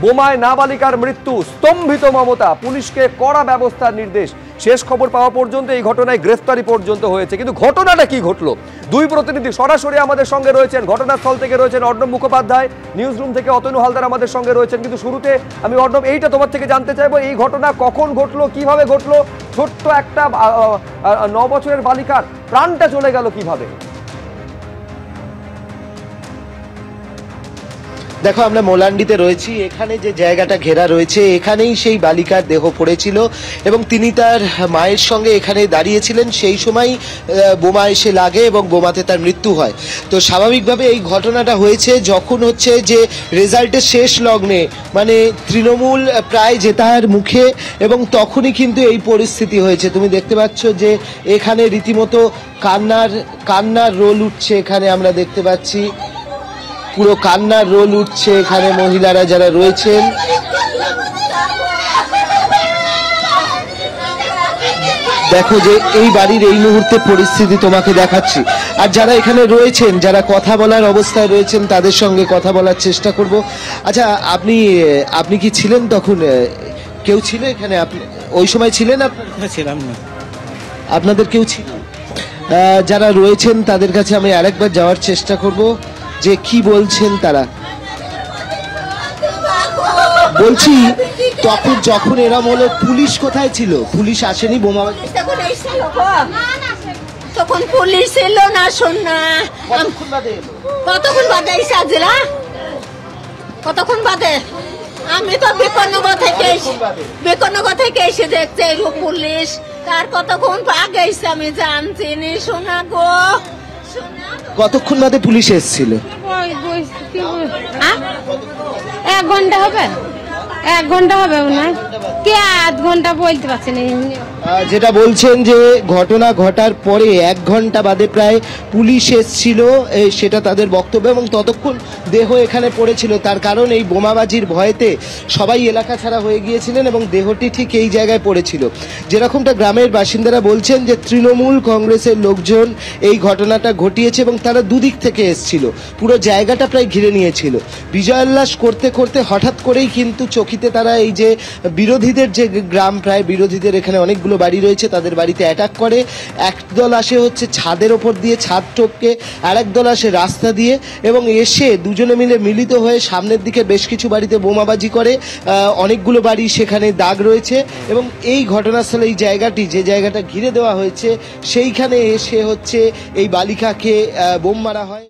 বোমায় নাবালিকার মৃত্যু, স্তম্ভিত মমতা, পুলিশকে কড়া ব্যবস্থার নির্দেশ। শেষ খবর পাওয়া পর্যন্ত এই ঘটনায় গ্রেফতারি পর্যন্ত হয়েছে। কিন্তু ঘটনাটা কি ঘটলো? দুই প্রতিনিধি সরাসরি আমাদের সঙ্গে রয়েছেন। ঘটনাস্থল থেকে রয়েছেন অর্ণব মুখোপাধ্যায়, নিউজ রুম থেকে অতনু হালদার আমাদের সঙ্গে রয়েছেন। কিন্তু শুরুতে আমি অর্ণব এইটা তোমার থেকে জানতে চাইবো, এই ঘটনা কখন ঘটলো, কিভাবে ঘটলো? ছোট্ট একটা 9 বছরের বালিকার প্রাণটা চলে গেল কিভাবে? দেখো, আমরা মোলান্ডিতে রয়েছি। এখানে যে জায়গাটা ঘেরা রয়েছে, এখানেই সেই বালিকার দেহ পড়েছিল এবং তিনি তার মায়ের সঙ্গে এখানে দাঁড়িয়েছিলেন। সেই সময় বোমা এসে লাগে এবং বোমাতে তার মৃত্যু হয়। তো স্বাভাবিকভাবে এই ঘটনাটা হয়েছে যখন হচ্ছে যে রেজাল্টের শেষ লগ্নে, মানে তৃণমূল প্রায় জেতার মুখে, এবং তখনই কিন্তু এই পরিস্থিতি হয়েছে। তুমি দেখতে পাচ্ছ যে এখানে রীতিমতো কান্নার রোল উঠছে। এখানে আমরা দেখতে পাচ্ছি পুরো কান্নার রোল উঠছে এখানে মহিলারা যারা রয়েছেন। দেখো যে এই বাড়ির এই মুহূর্তে পরিস্থিতি তোমাকে দেখাচ্ছি। আর যারা এখানে রয়েছেন, যারা কথা বলার অবস্থায় রয়েছেন, তাদের সঙ্গে কথা বলার চেষ্টা করব। আচ্ছা, আপনি কি ছিলেন তখন? কেউ ছিল এখানে? আপনি ওই সময় ছিলেন? ছিলাম না। আপনাদের কেউ ছিল? যারা রয়েছেন তাদের কাছে আমি আরেকবার যাওয়ার চেষ্টা করব যে কি বলছেন তারা। বলছি, তখন যখন এরম হলো, পুলিশ কোথায় ছিল? পুলিশ আসেনি? বোমা তখন পুলিশ ছিল না। শোন না, কতক্ষণ বাদে এসে, কতক্ষণ বাদে? আমি তো বিকনগর থেকে এসে দেখতে এলো পুলিশ। তার কতক্ষণ আগে এসে আমি জানছি নি। শোনা গো, কতক্ষণ বাদে পুলিশ এসেছিল? 1 ঘন্টা হবে, 1 ঘন্টা হবে না, কে আধ ঘন্টা বলতে পারছি না। যেটা বলছেন যে ঘটনা ঘটার পরে 1 ঘন্টা বাদে প্রায় পুলিশ এসেছিল, সেটা তাদের বক্তব্য। এবং ততক্ষণ দেহ এখানে পড়েছিল, তার কারণ এই বোমাবাজির ভয়েতে সবাই এলাকা ছাড়া হয়ে গিয়েছিলেন এবং দেহটি ঠিক এই জায়গায় পড়েছিল। যেরকমটা গ্রামের বাসিন্দারা বলছেন যে তৃণমূল কংগ্রেসের লোকজন এই ঘটনাটা ঘটিয়েছে এবং তারা দুদিক থেকে এসেছিল, পুরো জায়গাটা প্রায় ঘিরে নিয়েছিল। বিজয়োল্লাস করতে করতে হঠাৎ করেই কিন্তু চকিতে তারা এই যে বিরোধীদের যে গ্রাম, প্রায় বিরোধীদের এখানে অনেকগুলো বাড়ি রয়েছে, তাদের বাড়িতে অ্যাটাক করে। একদল আসে হচ্ছে ছাদের ওপর দিয়ে, ছাদ টপকে, আর একদল আসে রাস্তা দিয়ে, এবং এসে দুজনে মিলে মিলিত হয়ে সামনের দিকে বেশ কিছু বাড়িতে বোমাবাজি করে। অনেকগুলো বাড়ি সেখানে দাগ রয়েছে এবং এই ঘটনাস্থলে এই জায়গাটি, যে জায়গাটা ঘিরে দেওয়া হয়েছে, সেইখানে এসে হচ্ছে এই বালিকাকে বোম মারা হয়।